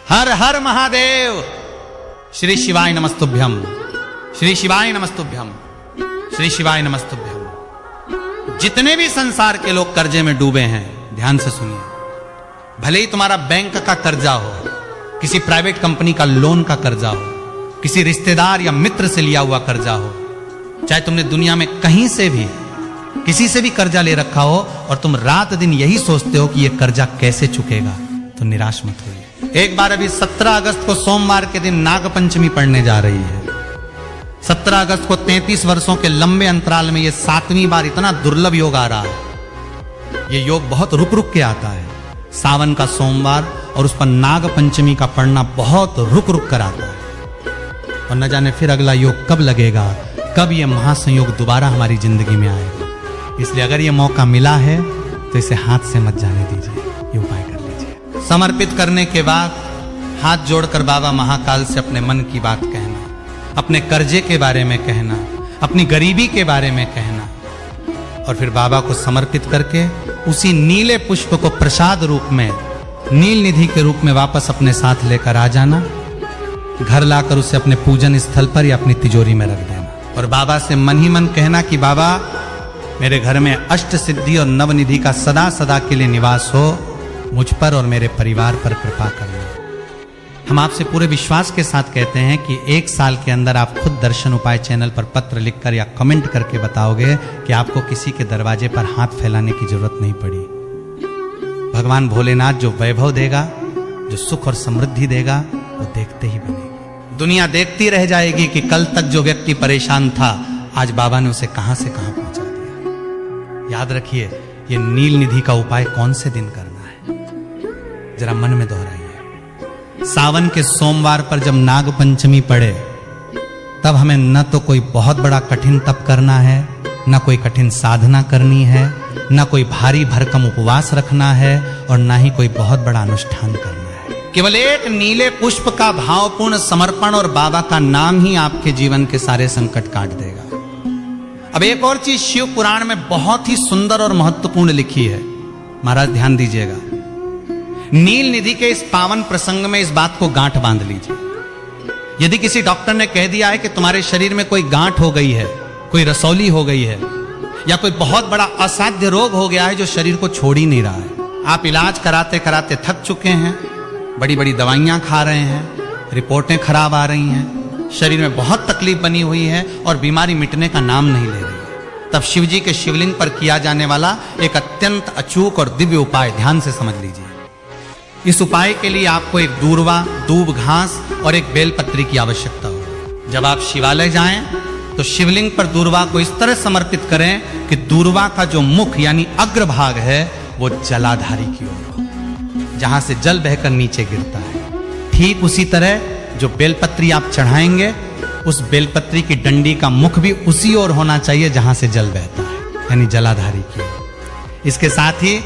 हर हर महादेव। श्री शिवाय नमस्तुभ्यम, श्री शिवाय नमस्तुभ्यम, श्री शिवाय नमस्तुभ्यम। जितने भी संसार के लोग कर्जे में डूबे हैं, ध्यान से सुनिए। भले ही तुम्हारा बैंक का कर्जा हो, किसी प्राइवेट कंपनी का लोन का कर्जा हो, किसी रिश्तेदार या मित्र से लिया हुआ कर्जा हो, चाहे तुमने दुनिया में कहीं से भी किसी से भी कर्जा ले रखा हो और तुम रात दिन यही सोचते हो कि यह कर्जा कैसे चुकेगा, तो निराश मत होइए। एक बार अभी 17 अगस्त को सोमवार के दिन नागपंचमी पड़ने जा रही है। 17 अगस्त को 33 वर्षों के लंबे अंतराल में यह 7वीं बार इतना दुर्लभ योग आ रहा है। यह योग बहुत रुक रुक के आता है। सावन का सोमवार और उस पर नागपंचमी का पड़ना बहुत रुक रुक कर आता है। और न जाने फिर अगला योग कब लगेगा, कब यह महासंयोग दोबारा हमारी जिंदगी में आएगा। इसलिए अगर यह मौका मिला है तो इसे हाथ से मत जाने दीजिए, ये उपाय कर लीजिए। समर्पित करने के बाद हाथ जोड़कर बाबा महाकाल से अपने मन की बात कहना, अपने कर्जे के बारे में कहना, अपनी गरीबी के बारे में कहना, और फिर बाबा को समर्पित करके उसी नीले पुष्प को प्रसाद रूप में, नील निधि के रूप में वापस अपने साथ लेकर आ जाना। घर लाकर उसे अपने पूजन स्थल पर या अपनी तिजोरी में रख देना और बाबा से मन ही मन कहना कि बाबा, मेरे घर में अष्ट सिद्धि और नवनिधि का सदा सदा के लिए निवास हो, मुझ पर और मेरे परिवार पर कृपा करना। हम आपसे पूरे विश्वास के साथ कहते हैं कि 1 साल के अंदर आप खुद दर्शन उपाय चैनल पर पत्र लिखकर या कमेंट करके बताओगे कि आपको किसी के दरवाजे पर हाथ फैलाने की जरूरत नहीं पड़ी। भगवान भोलेनाथ जो वैभव देगा, जो सुख और समृद्धि देगा, वो देखते ही बनेगी। दुनिया देखती रह जाएगी कि कल तक जो व्यक्ति परेशान था, आज बाबा ने उसे कहां से कहां पहुंचा दिया। याद रखिए, ये नील निधि का उपाय कौन से दिन करना है, जरा मन में दोहराइए। सावन के सोमवार पर जब नागपंचमी पड़े, तब हमें न तो कोई बहुत बड़ा कठिन तप करना है, न कोई कठिन साधना करनी है, न कोई भारी भरकम उपवास रखना है, और न ही कोई बहुत बड़ा अनुष्ठान करना है। केवल एक नीले पुष्प का भावपूर्ण समर्पण और बाबा का नाम ही आपके जीवन के सारे संकट काट देगा। अब एक और चीज शिव पुराण में बहुत ही सुंदर और महत्वपूर्ण लिखी है, महाराज ध्यान दीजिएगा। नील निधि के इस पावन प्रसंग में इस बात को गांठ बांध लीजिए। यदि किसी डॉक्टर ने कह दिया है कि तुम्हारे शरीर में कोई गांठ हो गई है, कोई रसौली हो गई है, या कोई बहुत बड़ा असाध्य रोग हो गया है जो शरीर को छोड़ ही नहीं रहा है, आप इलाज कराते कराते थक चुके हैं, बड़ी बड़ी दवाइयां खा रहे हैं, रिपोर्टें खराब आ रही हैं, शरीर में बहुत तकलीफ बनी हुई है और बीमारी मिटने का नाम नहीं ले रही है, तब शिव जी के शिवलिंग पर किया जाने वाला एक अत्यंत अचूक और दिव्य उपाय ध्यान से समझ लीजिए। इस उपाय के लिए आपको एक दूर्वा, दूब घास और एक बेलपत्री की आवश्यकता होगी। जब आप शिवालय जाएं तो शिवलिंग पर दूर्वा को इस तरह समर्पित करें कि दूर्वा का जो मुख यानी अग्रभाग है वो जलाधारी की ओर हो, जहां से जल बहकर नीचे गिरता है। ठीक उसी तरह जो बेलपत्री आप चढ़ाएंगे, उस बेलपत्री की डंडी का मुख भी उसी ओर होना चाहिए जहां से जल बहता है, यानी जलाधारी की ओर। इसके साथ ही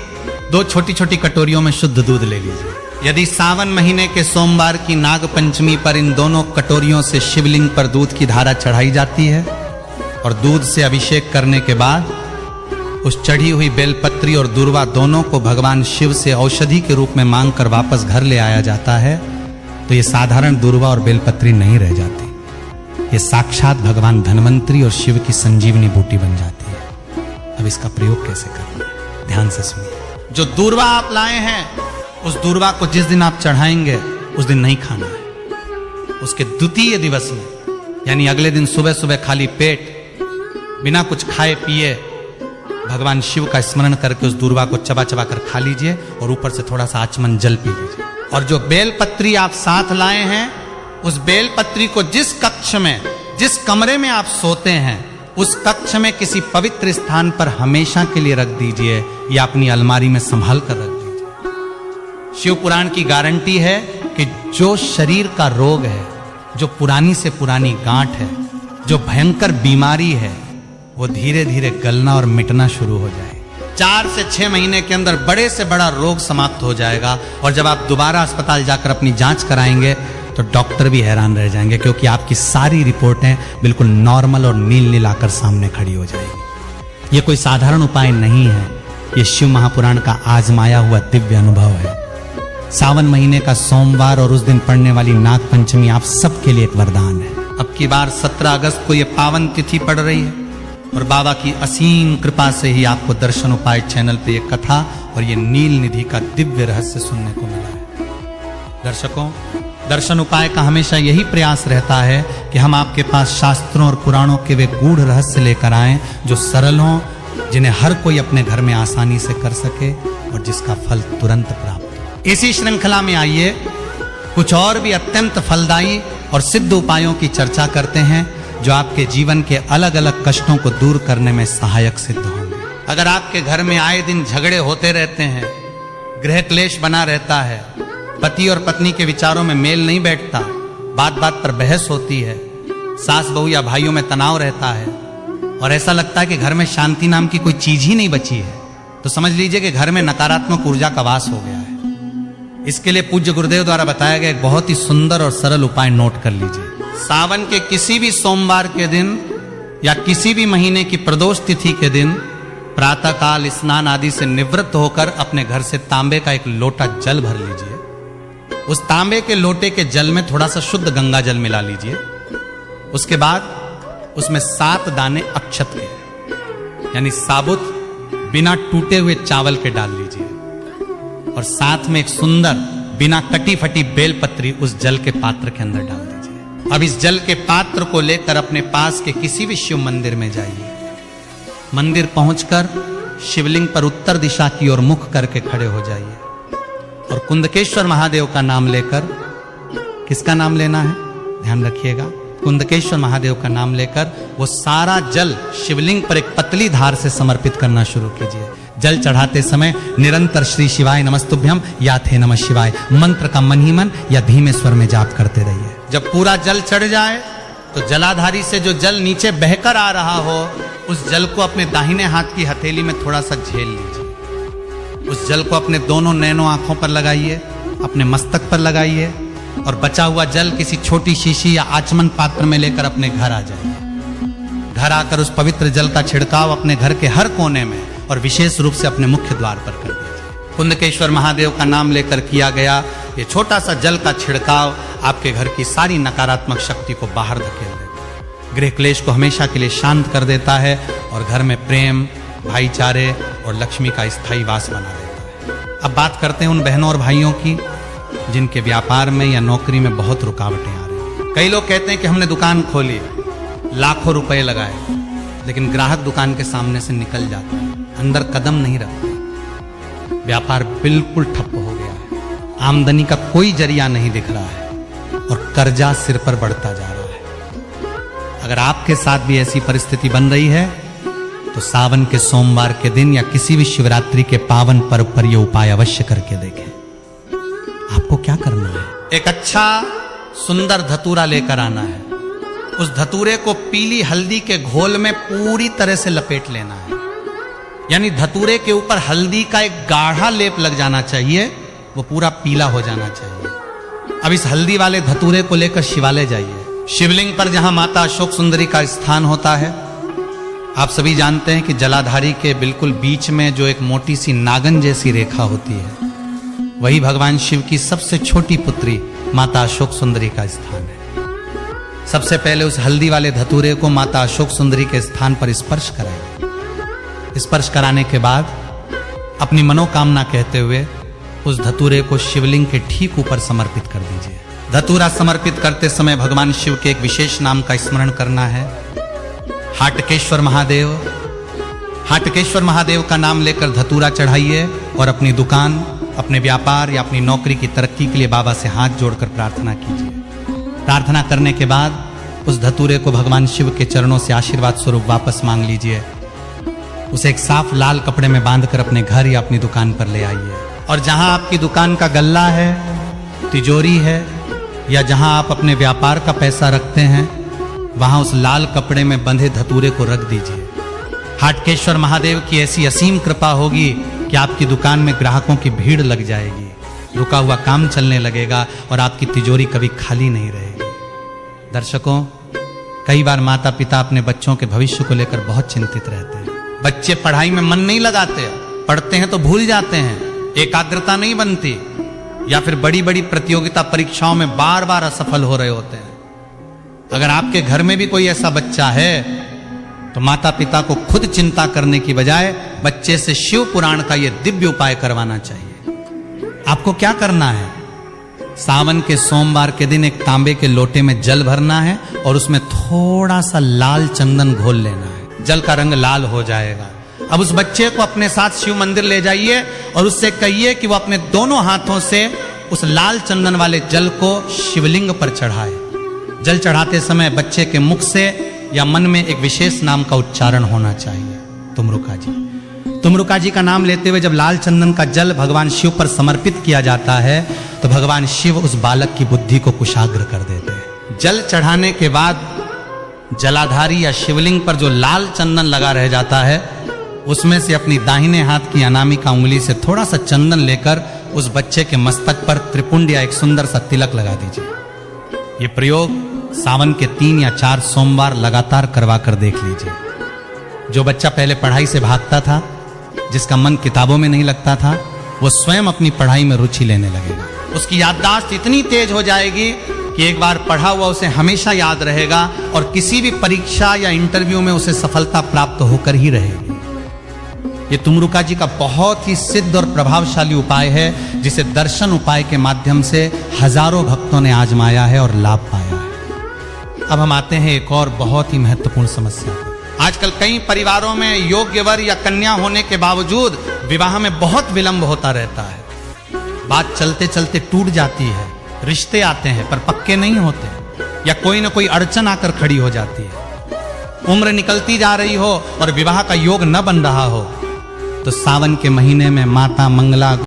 2 छोटी छोटी कटोरियों में शुद्ध दूध ले लीजिए। यदि सावन महीने के सोमवार की नागपंचमी पर इन दोनों कटोरियों से शिवलिंग पर दूध की धारा चढ़ाई जाती है और दूध से अभिषेक करने के बाद उस चढ़ी हुई बेलपत्री और दूर्वा दोनों को भगवान शिव से औषधि के रूप में मांगकर वापस घर ले आया जाता है, तो ये साधारण दूर्वा और बेलपत्री नहीं रह जाती, ये साक्षात भगवान धन्वंतरी और शिव की संजीवनी बूटी बन जाती है। अब इसका प्रयोग कैसे करना है, ध्यान से सुनिए। जो दूर्वा आप लाए हैं, उस दूर्वा को जिस दिन आप चढ़ाएंगे उस दिन नहीं खाना है। उसके द्वितीय दिवस में, यानी अगले दिन सुबह सुबह खाली पेट, बिना कुछ खाए पिए भगवान शिव का स्मरण करके उस दूर्वा को चबा चबा कर खा लीजिए और ऊपर से थोड़ा सा आचमन जल पी लीजिए। और जो बेलपत्री आप साथ लाए हैं, उस बेलपत्री को जिस कक्ष में, जिस कमरे में आप सोते हैं, उस कक्ष में किसी पवित्र स्थान पर हमेशा के लिए रख दीजिए या अपनी अलमारी में संभाल कर रख दीजिए। शिव पुराण की गारंटी है कि जो शरीर का रोग है, जो पुरानी से पुरानी गांठ है, जो भयंकर बीमारी है, वो धीरे धीरे गलना और मिटना शुरू हो जाए। 4 से 6 महीने के अंदर बड़े से बड़ा रोग समाप्त हो जाएगा। और जब आप दोबारा अस्पताल जाकर अपनी जांच कराएंगे तो डॉक्टर भी हैरान रह जाएंगे, क्योंकि आपकी सारी रिपोर्टें बिल्कुल नॉर्मल और नील नील आकर सामने खड़ी हो जाएगी। ये कोई साधारण उपाय नहीं है, ये शिव महापुराण का आजमाया हुआ दिव्य अनुभव है। सावन महीने का सोमवार और उस दिन पड़ने वाली नाग पंचमी आप सबके लिए एक वरदान है। अब की बार 17 अगस्त को यह पावन तिथि पड़ रही है और बाबा की असीम कृपा से ही आपको दर्शन उपाय चैनल पे ये कथा और ये नील निधि का दिव्य रहस्य सुनने को मिला है। दर्शकों, दर्शन उपाय का हमेशा यही प्रयास रहता है कि हम आपके पास शास्त्रों और पुराणों के वे गूढ़ रहस्य लेकर आएं जो सरल हों, जिन्हें हर कोई अपने घर में आसानी से कर सके और जिसका फल तुरंत प्राप्त हो। इसी श्रृंखला में आइए कुछ और भी अत्यंत फलदायी और सिद्ध उपायों की चर्चा करते हैं जो आपके जीवन के अलग अलग कष्टों को दूर करने में सहायक सिद्ध होंगे। अगर आपके घर में आए दिन झगड़े होते रहते हैं, गृह क्लेश बना रहता है, पति और पत्नी के विचारों में मेल नहीं बैठता, बात बात पर बहस होती है, सास बहू या भाइयों में तनाव रहता है और ऐसा लगता है कि घर में शांति नाम की कोई चीज ही नहीं बची है, तो समझ लीजिए कि घर में नकारात्मक ऊर्जा का वास हो गया है। इसके लिए पूज्य गुरुदेव द्वारा बताया गया एक बहुत ही सुंदर और सरल उपाय नोट कर लीजिए। सावन के किसी भी सोमवार के दिन या किसी भी महीने की प्रदोष तिथि के दिन प्रातः काल स्नान आदि से निवृत्त होकर अपने घर से तांबे का एक लोटा जल भर लीजिए। उस तांबे के लोटे के जल में थोड़ा सा शुद्ध गंगा जल मिला लीजिए। उसके बाद उसमें 7 दाने अक्षत के यानी साबुत बिना टूटे हुए चावल के डाल लीजिए और साथ में एक सुंदर बिना कटी फटी बेलपत्री उस जल के पात्र के अंदर डाल दीजिए। अब इस जल के पात्र को लेकर अपने पास के किसी भी शिव मंदिर में जाइए। मंदिर पहुंचकर शिवलिंग पर उत्तर दिशा की ओर मुख करके खड़े हो जाइए और कुंदकेश्वर महादेव का नाम लेकर, किसका नाम लेना है ध्यान रखिएगा, कुंदकेश्वर महादेव का नाम लेकर वो सारा जल शिवलिंग पर एक पतली धार से समर्पित करना शुरू कीजिए। जल चढ़ाते समय निरंतर श्री शिवाय नमस्तुभ्यम या थे नमः शिवाय मंत्र का मन ही मन या धीमे स्वर में जाप करते रहिए। जब पूरा जल चढ़ जाए तो जलाधारी से जो जल नीचे बहकर आ रहा हो उस जल को अपने दाहिने हाथ की हथेली में थोड़ा सा झेल लीजिए। उस जल को अपने दोनों नैनों आंखों पर लगाइए, अपने मस्तक पर लगाइए और बचा हुआ जल किसी छोटी शीशी या आचमन पात्र में लेकर अपने घर आ जाइए। घर आकर उस पवित्र जल का छिड़काव अपने घर के हर कोने में और विशेष रूप से अपने मुख्य द्वार पर कर दीजिए। कुंदकेश्वर महादेव का नाम लेकर किया गया ये छोटा सा जल का छिड़काव आपके घर की सारी नकारात्मक शक्ति को बाहर धकेल देता है, गृह क्लेश को हमेशा के लिए शांत कर देता है और घर में प्रेम, भाईचारे और लक्ष्मी का स्थायी वास बना देता है। अब बात करते हैं उन बहनों और भाइयों की जिनके व्यापार में या नौकरी में बहुत रुकावटें आ रही हैं। कई लोग कहते हैं कि हमने दुकान खोली, लाखों रुपए लगाए, लेकिन ग्राहक दुकान के सामने से निकल जाता है, अंदर कदम नहीं रखते, व्यापार बिल्कुल ठप्प हो गया है, आमदनी का कोई जरिया नहीं दिख रहा है और कर्जा सिर पर बढ़ता जा रहा है। अगर आपके साथ भी ऐसी परिस्थिति बन रही है तो सावन के सोमवार के दिन या किसी भी शिवरात्रि के पावन पर्व पर यह उपाय अवश्य करके देखें। आपको क्या करना है, एक अच्छा सुंदर धतूरा लेकर आना है। उस धतूरे को पीली हल्दी के घोल में पूरी तरह से लपेट लेना है, यानी धतूरे के ऊपर हल्दी का एक गाढ़ा लेप लग जाना चाहिए, वो पूरा पीला हो जाना चाहिए। अब इस हल्दी वाले धतूरे को लेकर शिवालय जाइए। शिवलिंग पर जहां माता अशोक सुंदरी का स्थान होता है, आप सभी जानते हैं कि जलाधारी के बिल्कुल बीच में जो एक मोटी सी नागन जैसी रेखा होती है वही भगवान शिव की सबसे छोटी पुत्री माता अशोक सुंदरी का स्थान है। सबसे पहले उस हल्दी वाले धतूरे को माता अशोक सुंदरी के स्थान पर स्पर्श कराइए। स्पर्श कराने के बाद अपनी मनोकामना कहते हुए उस धतूरे को शिवलिंग के ठीक ऊपर समर्पित कर दीजिए। धतूरा समर्पित करते समय भगवान शिव के एक विशेष नाम का स्मरण करना है, हाटकेश्वर महादेव। हाटकेश्वर महादेव का नाम लेकर धतूरा चढ़ाइए और अपनी दुकान, अपने व्यापार या अपनी नौकरी की तरक्की के लिए बाबा से हाथ जोड़कर प्रार्थना कीजिए। प्रार्थना करने के बाद उस धतूरे को भगवान शिव के चरणों से आशीर्वाद स्वरूप वापस मांग लीजिए। उसे एक साफ लाल कपड़े में बांधकर अपने घर या अपनी दुकान पर ले आइए और जहां आपकी दुकान का गल्ला है, तिजोरी है या जहां आप अपने व्यापार का पैसा रखते हैं वहां उस लाल कपड़े में बंधे धतूरे को रख दीजिए। हाटकेश्वर महादेव की ऐसी असीम कृपा होगी कि आपकी दुकान में ग्राहकों की भीड़ लग जाएगी, रुका हुआ काम चलने लगेगा और आपकी तिजोरी कभी खाली नहीं रहेगी। दर्शकों, कई बार माता पिता अपने बच्चों के भविष्य को लेकर बहुत चिंतित रहते हैं। बच्चे पढ़ाई में मन नहीं लगाते, पढ़ते हैं तो भूल जाते हैं, एकाग्रता नहीं बनती, या फिर बड़ी बड़ी प्रतियोगिता परीक्षाओं में बार बार असफल हो रहे होते हैं। अगर आपके घर में भी कोई ऐसा बच्चा है तो माता पिता को खुद चिंता करने की बजाय बच्चे से शिव पुराण का यह दिव्य उपाय करवाना चाहिए। आपको क्या करना है, सावन के सोमवार के दिन एक तांबे के लोटे में जल भरना है और उसमें थोड़ा सा लाल चंदन घोल लेना है। जल का रंग लाल हो जाएगा। अब उस बच्चे को अपने साथ शिव मंदिर ले जाइए और उससे कहिए कि वो अपने दोनों हाथों से उस लाल चंदन वाले जल को शिवलिंग पर चढ़ाए। जल चढ़ाते समय बच्चे के मुख से या मन में एक विशेष नाम का उच्चारण होना चाहिए। तुमरुका जी, तुमरुका जी का नाम लेते हुए जब लाल चंदन का जल भगवान शिव पर समर्पित किया जाता है तो भगवान शिव उस बालक की बुद्धि को कुशाग्र कर देते हैं। जल चढ़ाने के बाद जलाधारी या शिवलिंग पर जो लाल चंदन लगा रह जाता है उसमें से अपनी दाहिने हाथ की अनामिका उंगली से थोड़ा सा चंदन लेकर उस बच्चे के मस्तक पर त्रिपुंड या एक सुंदर सा तिलक लगा दीजिए। ये प्रयोग सावन के 3 या 4 सोमवार लगातार करवा कर देख लीजिए। जो बच्चा पहले पढ़ाई से भागता था, जिसका मन किताबों में नहीं लगता था, वो स्वयं अपनी पढ़ाई में रुचि लेने लगेगा। उसकी याददाश्त इतनी तेज हो जाएगी कि एक बार पढ़ा हुआ उसे हमेशा याद रहेगा और किसी भी परीक्षा या इंटरव्यू में उसे सफलता प्राप्त होकर ही रहेगी। ये तुमरुका जी का बहुत ही सिद्ध और प्रभावशाली उपाय है जिसे दर्शन उपाय के माध्यम से हजारों भक्तों ने आजमाया है और लाभ पाया है। अब हम आते हैं एक और बहुत ही महत्वपूर्ण समस्या। आजकल कई परिवारों में योग्य वर या कन्या होने के बावजूद विवाह में बहुत विलंब होता रहता है। बात चलते चलते टूट जाती है, रिश्ते आते हैं पर पक्के नहीं होते, या कोई ना कोई अड़चन आकर खड़ी हो जाती है। उम्र निकलती जा रही हो और विवाह का योग न बन रहा हो तो सावन के महीने में माता मंगला